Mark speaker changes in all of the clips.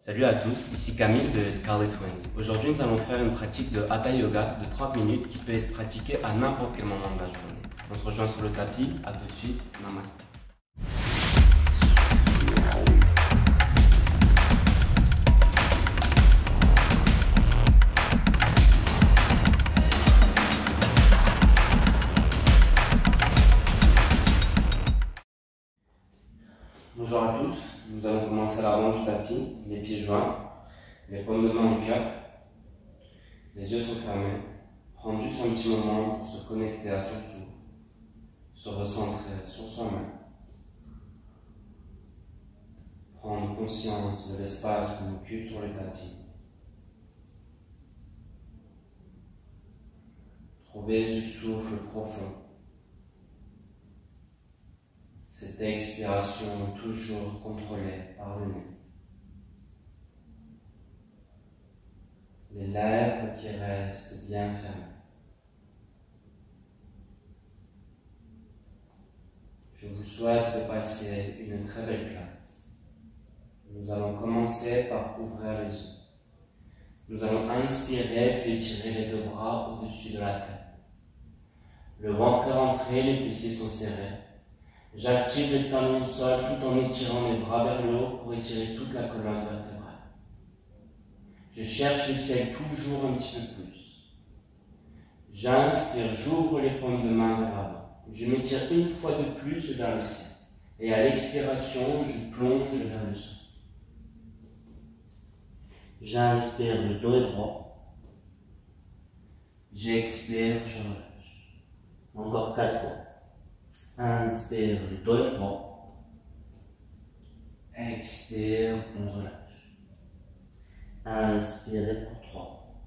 Speaker 1: Salut à tous, ici Camille de Scarlet Twins. Aujourd'hui, nous allons faire une pratique de Hatha Yoga de 30 minutes qui peut être pratiquée à n'importe quel moment de la journée. On se rejoint sur le tapis, à tout de suite, Namaste. Bonjour à tous, nous allons commencer la ronde du tapis, les pieds joints, les paumes de main au cœur, les yeux sont fermés. Prendre juste un petit moment pour se connecter à son souffle, se recentrer sur soi-même. Prendre conscience de l'espace qu'on occupe sur le tapis. Trouver ce souffle profond. Cette expiration toujours contrôlée par le nez. Les lèvres qui restent bien fermées. Je vous souhaite de passer une très belle classe. Nous allons commencer par ouvrir les yeux. Nous allons inspirer puis étirer les deux bras au-dessus de la tête. Le ventre est rentré, les fessiers sont serrés. J'active les talons au sol tout en étirant les bras vers le haut pour étirer toute la colonne vertébrale. Je cherche le ciel toujours un petit peu plus. J'inspire, j'ouvre les paumes de main vers l'avant. Je m'étire une fois de plus vers le ciel. Et à l'expiration, je plonge vers le sol. J'inspire, le dos est droit. J'expire, je relâche. Encore 4 fois. Inspire, le dos est droit. Expire, on relâche. Inspirez pour 3.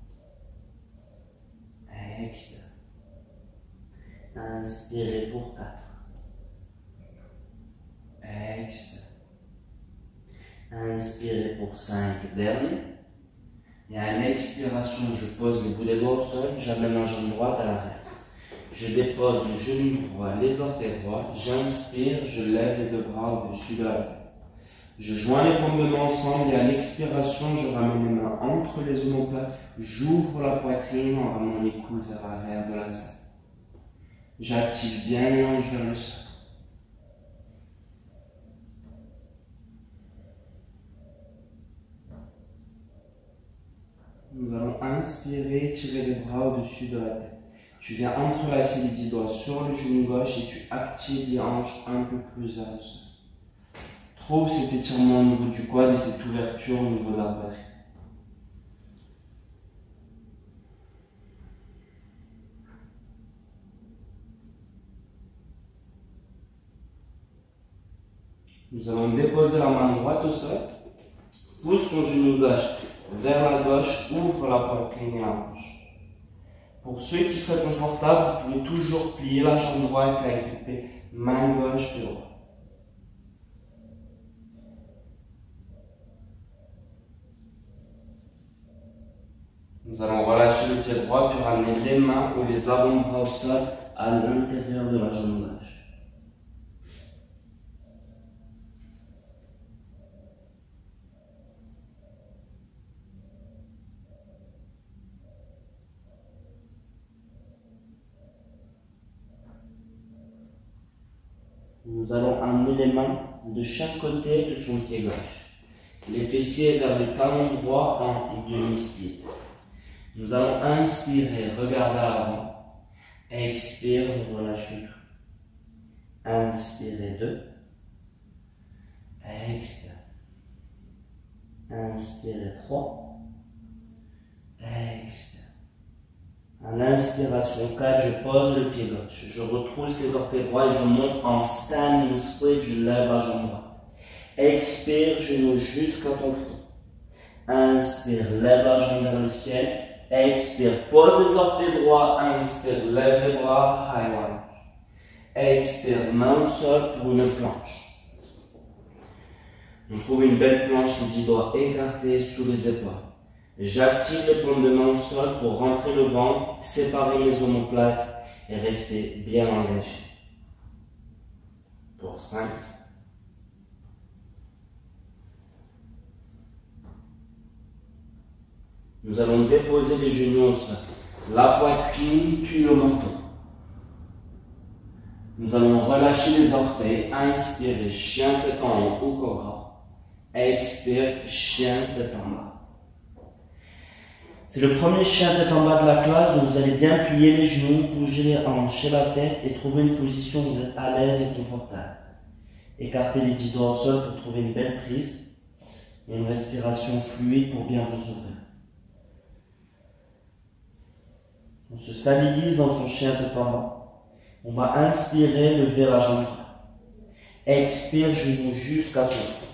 Speaker 1: Expire. Inspirez pour 4. Expire. Inspirez pour 5. Dernier. Et à l'expiration, je pose les bouts des doigts au sol, j'amène la jambe droite à l'arrière. Je dépose le genou droit, les orteils droits, j'inspire, je lève les deux bras au-dessus de la tête. Je joins les paumes de main ensemble et à l'expiration, je ramène les mains entre les omoplates, j'ouvre la poitrine en ramenant les coudes vers l'arrière de la salle. J'active bien les hanches vers le sol. Nous allons inspirer, tirer les bras au-dessus de la tête. Tu viens entrelacer les 10 doigts sur le genou gauche et tu actives les hanches un peu plus vers le sol. Trouve cet étirement au niveau du quad et cette ouverture au niveau de la poitrine. Nous allons déposer la main droite au sol. Pousse ton genou gauche vers la gauche, ouvre la poitrine et la hanche. Pour ceux qui seraient confortables, vous pouvez toujours plier la jambe droite et agripper main gauche puis droite. Nous allons relâcher le pied droit puis ramener les mains ou les avant-bras au sol à l'intérieur de la jambe gauche. Nous allons amener les mains de chaque côté de son pied gauche. Les fessiers vers les talons droits en demi-split. Nous allons inspirer, regarder à l'avant. Expire, on relâche le tout. Inspirez 2. Expire. Inspirez 3. Expire. À l'inspiration 4, je pose le pied gauche. Je retrousse les orteils droits et je monte en standing split, je lève la jambe droite. Expire, genou jusqu'à ton front. Inspire, lève la jambe vers le ciel. Expire, pose les orteils droits. Inspire, lève les bras, high lunge. Expire, main au sol pour une planche. On trouve une belle planche, les 10 doigts écartés sous les épaules. J'active les paumes de main au sol pour rentrer le ventre, séparer les omoplates et rester bien engagé. Pour 5, Nous allons déposer les genoux au sol, la poitrine puis le menton. Nous allons relâcher les orteils, inspirer, chien tête en haut ou cobra. Expire, chien tête en bas. C'est le premier chien tête en bas de la classe, donc vous allez bien plier les genoux, bouger les hanches et la tête et trouver une position où vous êtes à l'aise et confortable. Écartez les 10 doigts au sol pour trouver une belle prise et une respiration fluide pour bien vous ouvrir. On se stabilise dans son chien tête en bas. On va inspirer, lever la jambe droite. Expire, genou jusqu'à son front.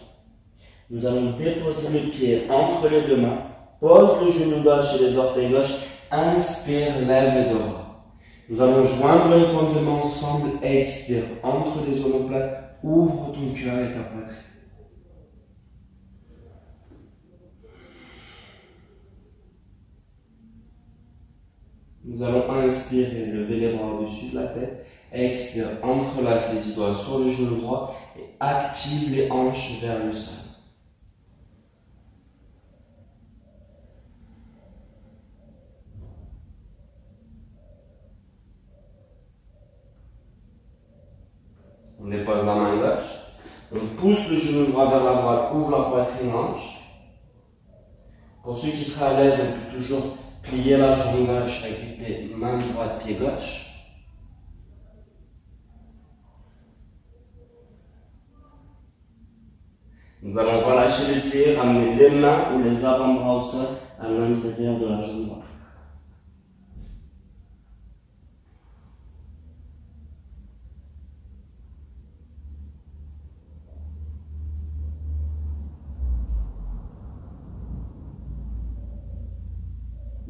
Speaker 1: Nous allons déposer le pied entre les deux mains. Pose le genou gauche et les orteils gauche. Inspire, lève les deux bras. Nous allons joindre les pointes de main ensemble. Expire, entre les omoplates. Ouvre ton cœur et ta poitrine. Nous allons inspirer, lever les bras au-dessus de la tête. Expire, entrelace les 10 doigts sur le genou droit et active les hanches vers le sol. On dépose la main gauche. On pousse le genou droit vers la droite, ouvre la poitrine hanche. Pour ceux qui seraient à l'aise, on peut toujours plier la jambe gauche avec les main droite, pied gauche. Nous allons relâcher les pieds, ramener les mains ou les avant-bras au sol à l'intérieur de la jambe droite.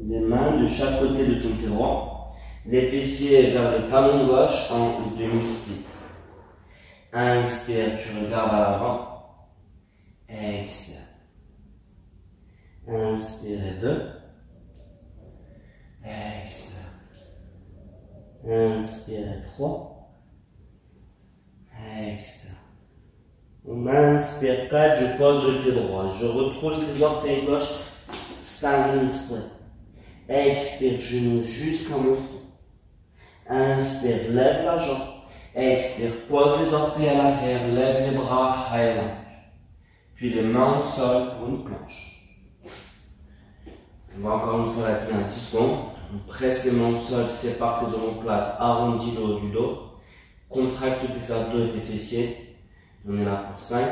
Speaker 1: Les mains de chaque côté de son pied droit, les fessiers vers le talon gauche en demi-split. Inspire, tu regardes à l'avant. Expire. Inspire 2. Expire. Inspire 3. Expire. On inspire 4, je pose le pied droit. Je retrousse les orteils gauche. Standing split. Expire, genou jusqu'à mon front. Inspire, lève la jambe. Expire, pose les orteils à l'arrière, lève les bras, high lunge. Puis les mains au sol pour une planche. On va encore une fois la tenir 10 secondes. On presse les mains au sol, sépare tes omoplates, arrondis le haut du dos. Contracte tes abdos et tes fessiers. On est là pour 5.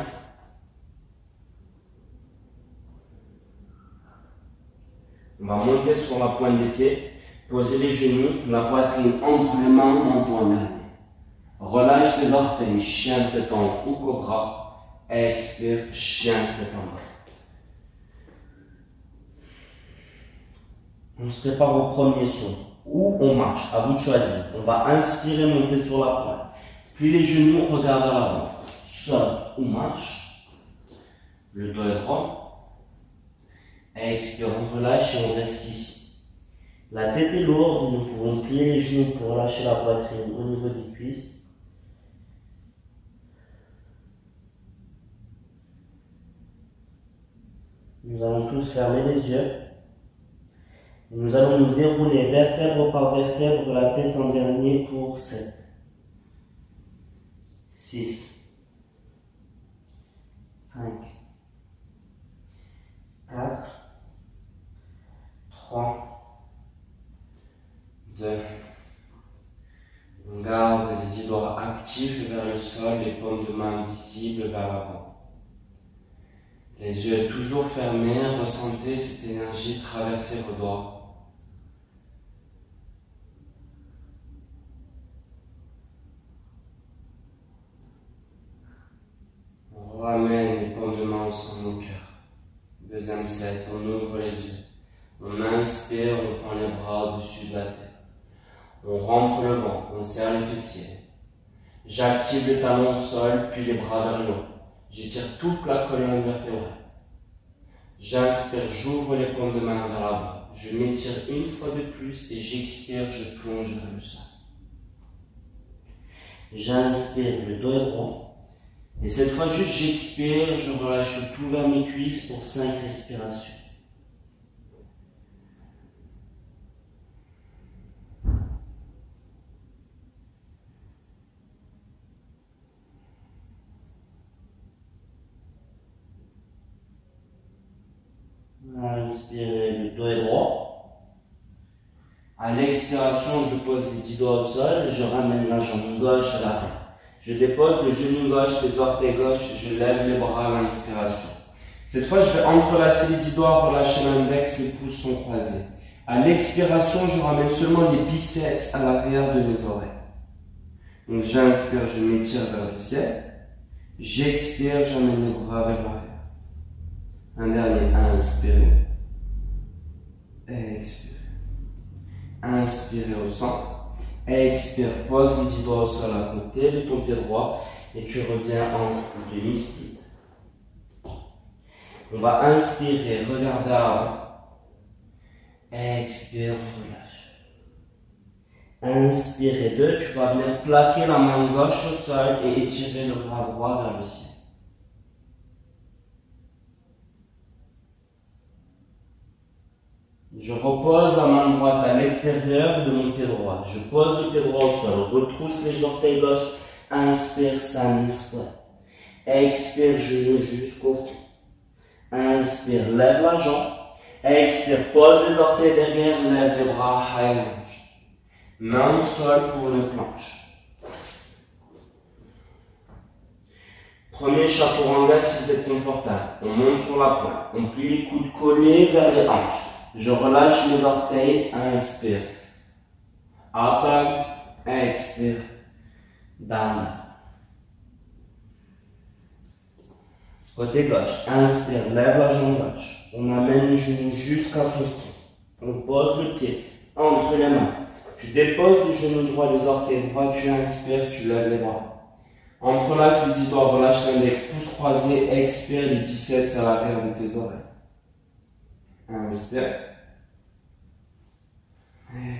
Speaker 1: On va monter sur la pointe des pieds, poser les genoux, la poitrine entre les mains, menton en arrière. Relâche les orteils, chien tête en haut ou cobra. Expire, chien tête en bas. On se prépare au premier saut. Ou on marche, à vous de choisir. On va inspirer, monter sur la pointe. Puis les genoux, regarde à l'avant. Sol ou marche. Le dos est droit. Expire, on relâche et on reste ici. La tête est lourde, nous pouvons plier les genoux pour relâcher la poitrine au niveau des cuisses. Nous allons tous fermer les yeux. Et nous allons nous dérouler vertèbre par vertèbre, la tête en dernier pour 7, 6, 5, 4, 3, 2. On garde les 10 doigts actifs vers le sol, les paumes de main visibles vers l'avant. Les yeux toujours fermés, ressentez cette énergie traverser vos doigts. On ramène les paumes de main au centre de nos cœurs. Deuxième set, on ouvre les yeux. On inspire, on tend les bras au-dessus de la tête. On rentre le ventre, on serre les fessiers. J'active les talons au sol, puis les bras vers le haut. J'étire toute la colonne vertébrale. J'inspire, j'ouvre les paumes de main vers l'avant. Je m'étire une fois de plus et j'expire, je plonge vers le sol. J'inspire, le dos est droit. Et cette fois, juste j'expire, je relâche tout vers mes cuisses pour 5 respirations. Inspirez, le dos est droit. À l'expiration, je pose les 10 doigts au sol et je ramène la jambe gauche à l'arrière. Je dépose le genou gauche, les orteils gauches, je lève les bras à l'inspiration. Cette fois, je vais entrelacer les 10 doigts, relâcher l'index, les pouces sont croisés. À l'expiration, je ramène seulement les biceps à l'arrière de mes oreilles. Donc j'inspire, je m'étire vers le ciel. J'expire, j'amène les bras vers l'arrière. Un dernier, inspirez. Expirez. Inspirez au centre. Expire, pose les 10 doigts au sol à côté de ton pied droit et tu reviens en demi-split. On va inspirer, regarder avant. Expire, relâche. Inspirez 2, tu vas venir plaquer la main gauche au sol et étirer le bras droit vers le ciel. Je repose la main droite à l'extérieur de mon pied droit. Je pose le pied droit au sol, retrousse les orteils gauche, inspire, standing split. Expire, genou jusqu'au fond. Inspire, lève la jambe. Expire, pose les orteils derrière, lève les bras, high lunge. Main au sol pour une planche. Premier chaturanga si vous êtes confortable. On monte sur la pointe. On plie les coudes collés vers les hanches. Je relâche les orteils, inspire. Up dog, expire. Down. Côté gauche, inspire, lève la jambe gauche. On amène le genou jusqu'à son front. On pose le pied entre les mains. Tu déposes le genou droit, les orteils droits, tu inspires, tu lèves les bras. Entrelace les 10 doigts, relâche l'index, pouce croisé, expire les biceps à l'arrière de tes oreilles. Inspire.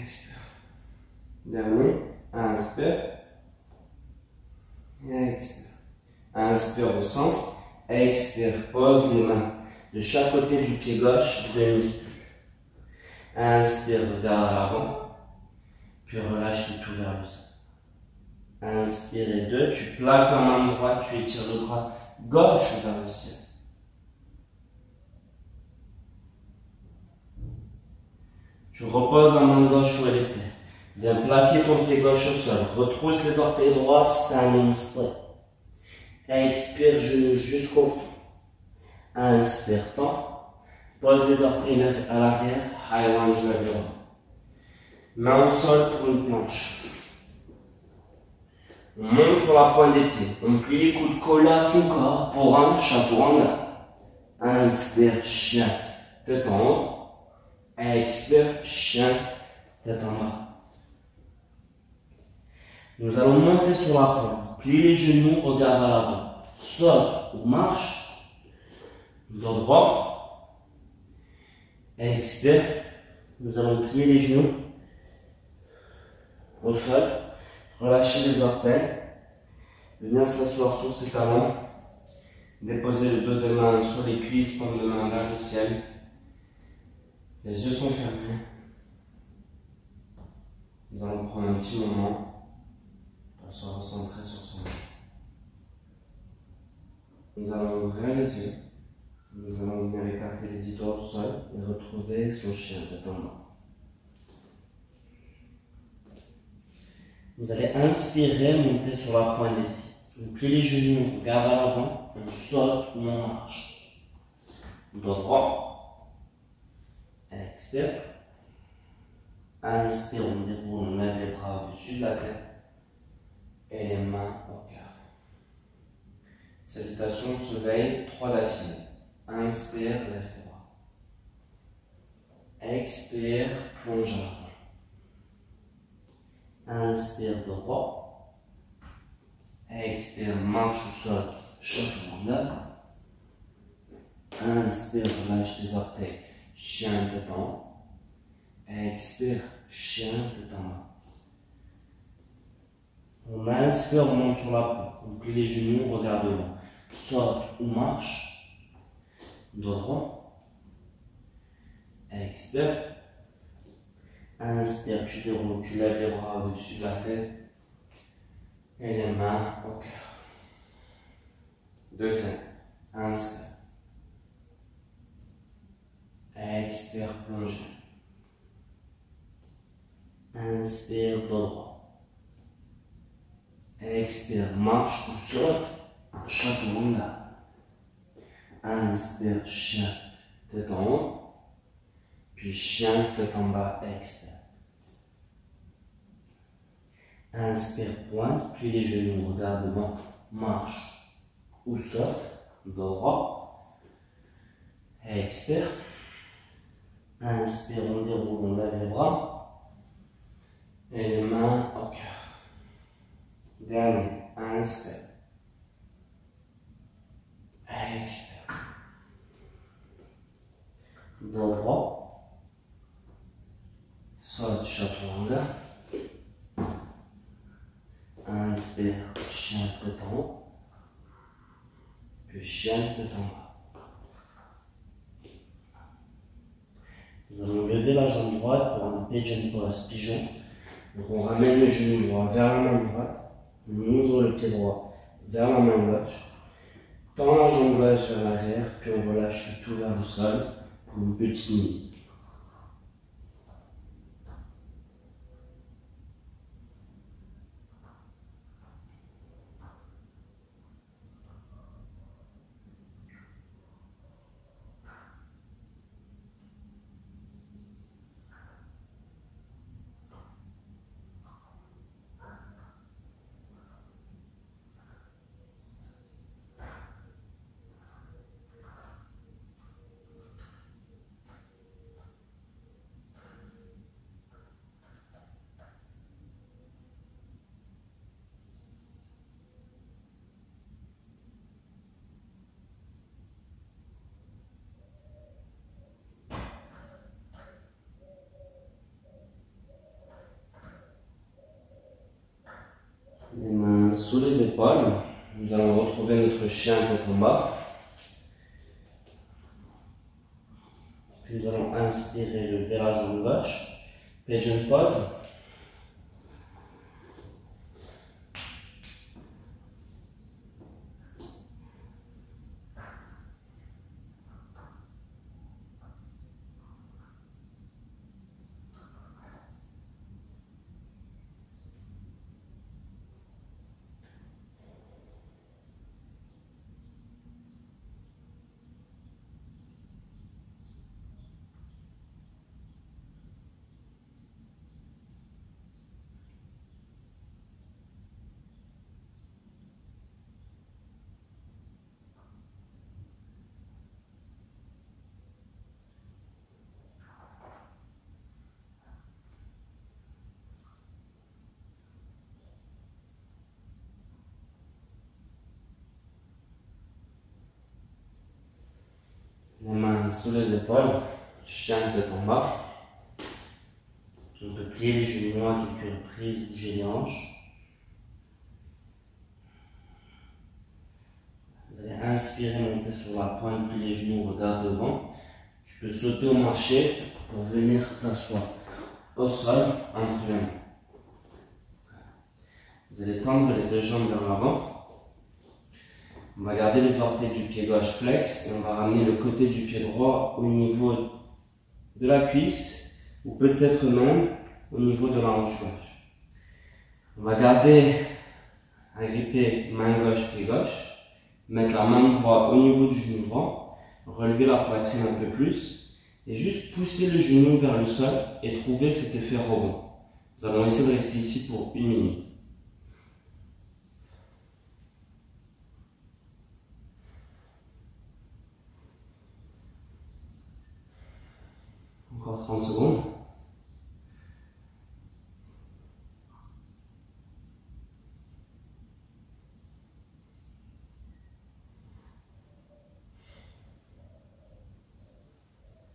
Speaker 1: Expire. Dernier. Inspire. Expire. Inspire au centre. Expire. Pose les mains de chaque côté du pied gauche, demi-split. Inspire, regarde à l'avant. Puis relâche le tout vers le sol. Inspire 2, tu plaques la main droite, tu étires le bras gauche vers le ciel. Tu reposes la main gauche où elle était. Viens plaquer ton pied gauche au sol. Retrousse les orteils droits, standing split. Expire, genou jusqu'au fond. Inspire, tend. Pose les orteils à l'arrière, high lunge, lève les bras. Main au sol pour une planche. On monte sur la pointe des pieds. On plie les coudes collés à son corps pour un chaturanga. Inspire, chien, tête en haut. Expire, chien, tête en bas. Nous allons monter sur la pointe. Plie les genoux, regarde à l'avant. Saute ou marche. Dos droit. Expire. Nous allons plier les genoux au sol. Relâchez les orteils. Venir s'asseoir sur ses talons. Déposer le dos des mains sur les cuisses, prendre les mains vers le ciel. Les yeux sont fermés. Nous allons prendre un petit moment pour se recentrer sur son corps. Nous allons ouvrir les yeux. Nous allons venir écarter les 10 doigts au sol et retrouver son chien tête en bas. Vous allez inspirer, monter sur la pointe des pieds. On plie les genoux, on regarde à l'avant, on saute ou on marche. Dos droit. Expire. Inspire, on déroule, on lève les bras au-dessus de la tête et les mains au cœur. Salutation au soleil, 3 d'affilée. Inspire, lève tes bras. Expire, plonge à l'avant. Inspire, droit. Expire, marche ou saute, chaturanga. Inspire, relâche tes orteils, chien tête en haut. Expire, chien tête en bas. On inspire, on monte sur la pointe. On plie les genoux, on regarde devant. Saute ou marche. Dos droit. Expire. Inspire, tu déroules, tu lèves les bras au-dessus de la tête. Et les mains au cœur. Deuxième. Inspire. Expire, plongée. Inspire, dos droit. Expire, marche ou saute. Chaturanga. Inspire, chien, tête en haut. Puis chien, tête en bas, expire. Inspire, pointe, puis les genoux, regard devant, marche ou saute, dos droit. Expire. Inspire, on déroule, on lève les bras. Et les mains au cœur. Dernier, inspire. Expire. Dos droit. Saute, chaturanga. Inspire, chien tête en haut, puis chien tête en bas. Nous allons lever la jambe droite pour un pigeon pose, pigeon. Donc on ramène le genou droit vers la main droite, on ouvre le pied droit vers la main gauche, tend la jambe gauche vers l'arrière, puis on relâche le tout vers le sol pour une petite minute. Les mains sous les épaules, nous allons retrouver notre chien tête en bas. Puis nous allons inspirer, lever la jambe gauche, pigeon pose. Les mains sous les épaules, chien tête en bas. On peut plier les genoux à quelques reprises, bouger les hanches. Vous allez inspirer, monter sur la pointe, plier les genoux, regard devant. Tu peux sauter ou marcher pour venir t'asseoir au sol entre les mains. Vous allez tendre les deux jambes vers l'avant. On va garder les orteils du pied gauche flex et on va ramener le côté du pied droit au niveau de la cuisse ou peut-être même au niveau de la hanche gauche. On va garder agripper main gauche, pied gauche, mettre la main droite au niveau du genou droit, relever la poitrine un peu plus et juste pousser le genou vers le sol et trouver cet effet rebond. Nous allons essayer de rester ici pour 1 minute. Encore 30 secondes.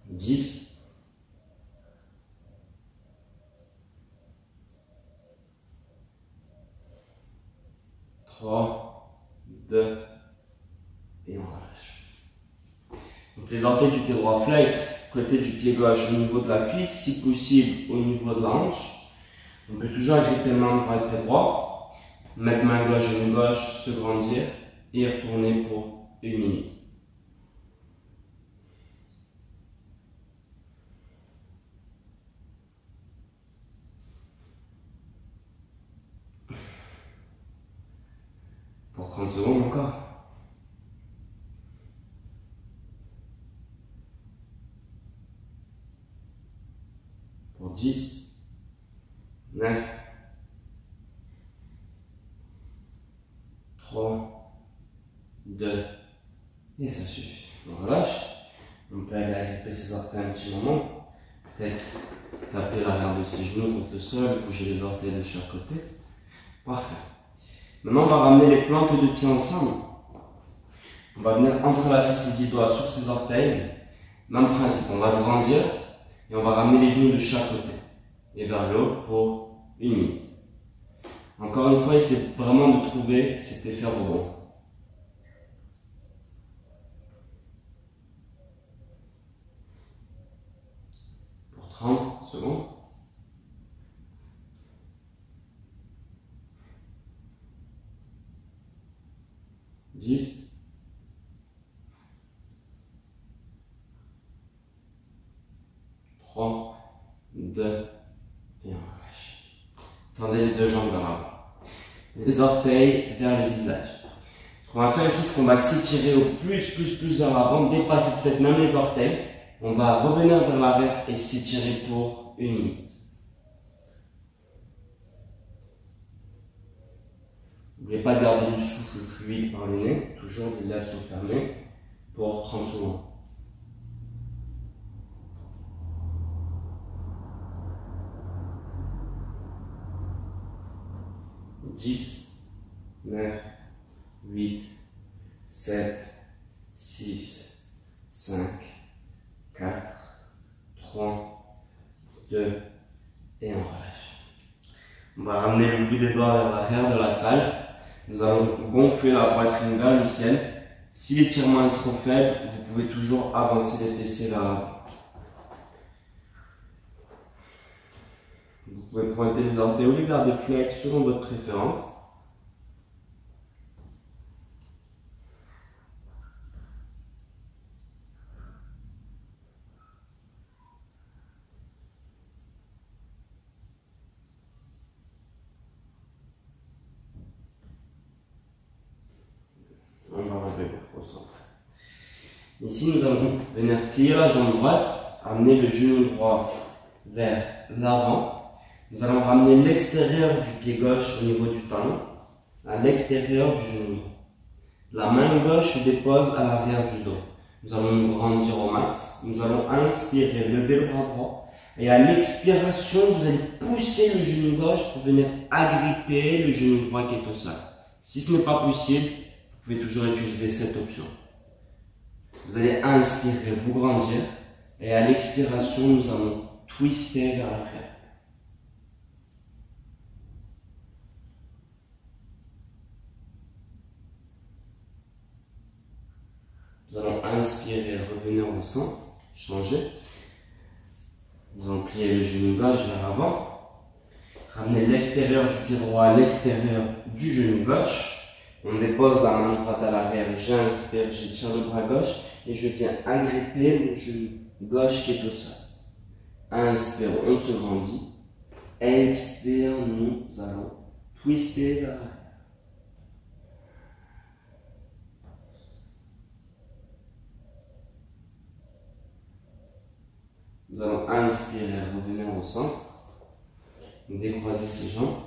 Speaker 1: Dix. 3, 2, et on relâche. Donc les orteils du pied droit flex, côté du pied gauche au niveau de la cuisse, si possible au niveau de la hanche. On peut toujours agripper main droite, pied droit, mettre main gauche, genou gauche, se grandir et retourner pour 1 minute. Pour 30 secondes encore. Pour 10, 9, 3, 2, et ça suffit. On relâche. On peut aller agripper ses orteils un petit moment. Peut-être taper l'arrière de ses genoux contre le sol, bouger les orteils de chaque côté. Parfait. Maintenant, on va ramener les plantes de pieds ensemble. On va venir entrelacer ses 10 doigts sur ses orteils. Même principe, on va se grandir et on va ramener les genoux de chaque côté et vers le haut pour 1 minute. Encore une fois, essayez vraiment de trouver cet effet rebond. Pour 30 secondes. Dix. 3, 2, et on relâche. Tendez les deux jambes vers l'avant. Les orteils vers le visage. Ce qu'on va faire ici, c'est qu'on va s'étirer au plus vers l'avant, dépasser peut-être même les orteils. On va revenir vers l'arrière et s'étirer pour 1 minute. N'oubliez pas de garder du souffle fluide par le nez, toujours les lèvres sont fermées pour 30 secondes. Dix, 9, 8, 7, 6, 5, 4, 3, 2, et on relâche. On va ramener le bout des doigts vers l'arrière de la salle. Nous allons gonfler la poitrine vers le ciel. Si l'étirement est trop faible, vous pouvez toujours avancer les fessiers vers l'avant. Vous pouvez pointer les orteils ou les garder flex selon votre préférence. On va revenir au centre. Ici, nous allons venir plier la jambe droite, amener le genou droit vers l'avant. Nous allons ramener l'extérieur du pied gauche au niveau du talon, à l'extérieur du genou droit. La main gauche se dépose à l'arrière du dos. Nous allons nous grandir au max. Nous allons inspirer, lever le bras droit. Et à l'expiration, vous allez pousser le genou gauche pour venir agripper le genou droit qui est au sol. Si ce n'est pas possible, vous pouvez toujours utiliser cette option. Vous allez inspirer, vous grandir. Et à l'expiration, nous allons twister vers l'arrière. Nous allons inspirer, revenir au centre, changer. Nous allons plier le genou gauche vers l'avant. Ramener l'extérieur du pied droit à l'extérieur du genou gauche. On dépose la main droite à l'arrière. J'inspire, j'étire le bras gauche et je viens agripper le genou gauche qui est au sol. Inspire, on se grandit. Expire, nous allons twister vers l'arrière. Nous allons inspirer, revenir au centre, décroiser ses jambes,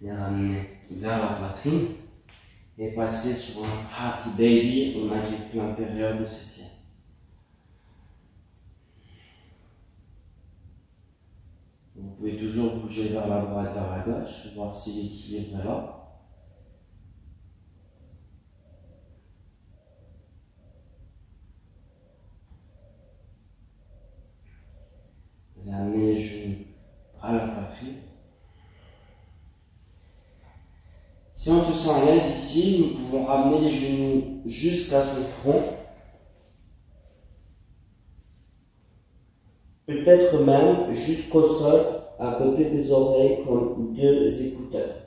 Speaker 1: les ramener vers la poitrine et passer sur un Happy Baby. On agrippe l'intérieur de ses pieds. Vous pouvez toujours bouger vers la droite, vers la gauche, voir si l'équilibre est là. Vous allez amener les genoux à la poitrine. Si on se sent à l'aise ici, nous pouvons ramener les genoux jusqu'à son front. Peut-être même jusqu'au sol, à côté des oreilles, comme deux écouteurs.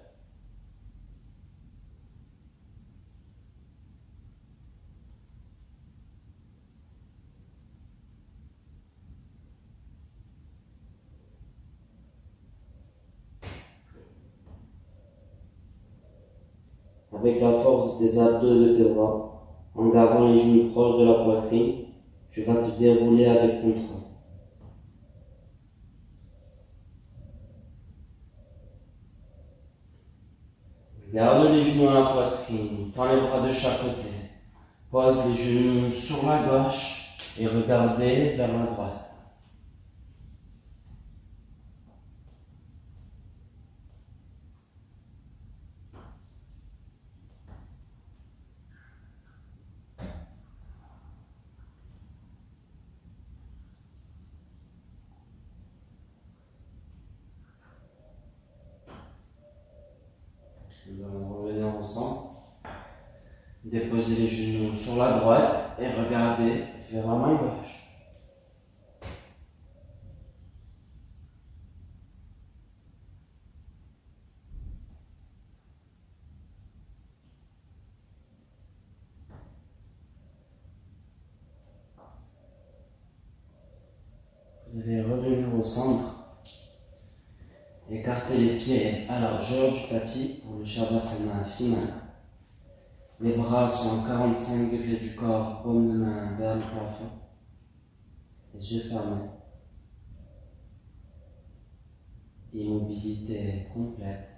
Speaker 1: Avec la force de tes abdos et de tes bras, en gardant les genoux proches de la poitrine, tu vas te dérouler avec contrôle. Garde les genoux à la poitrine, tends les bras de chaque côté. Pose les genoux sur la gauche et regardez vers la droite. Nous allons revenir au centre. Déposez les genoux sur la droite et regardez vers la main gauche. Vous allez revenir au centre. Écartez les pieds à la largeur du tapis pour le Shavasana final. Les bras sont à 45 degrés du corps, paume de main vers le plafond. Les yeux fermés. Immobilité complète.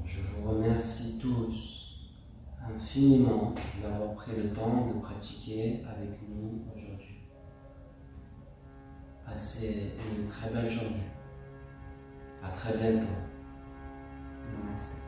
Speaker 1: Je vous remercie tous infiniment d'avoir pris le temps de pratiquer avec nous aujourd'hui. Passez une très belle journée. À très bientôt. Namaste.